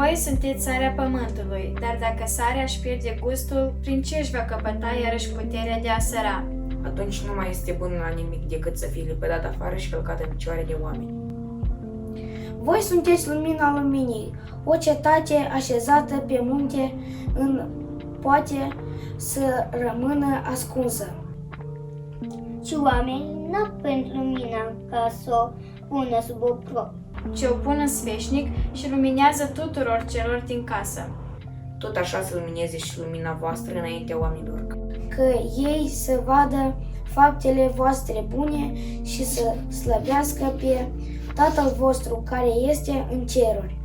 Voi sunteți sarea pământului, dar dacă sarea își pierde gustul, prin ce își va căpăta iarăși puterea de a săra? Atunci nu mai este bun la nimic decât să fie lepădat afară și călcat în picioare de oameni. Voi sunteți lumina luminii, o cetate așezată pe munte poate să rămână ascunsă. Și oamenii n-au pentru lumina ca să o pună sub oprop, Ce o pun în sfeșnic și luminează tuturor celor din casă. Tot așa să lumineze și lumina voastră înaintea oamenilor, Că ei să vadă faptele voastre bune și să slăbească pe Tatăl vostru care este în ceruri.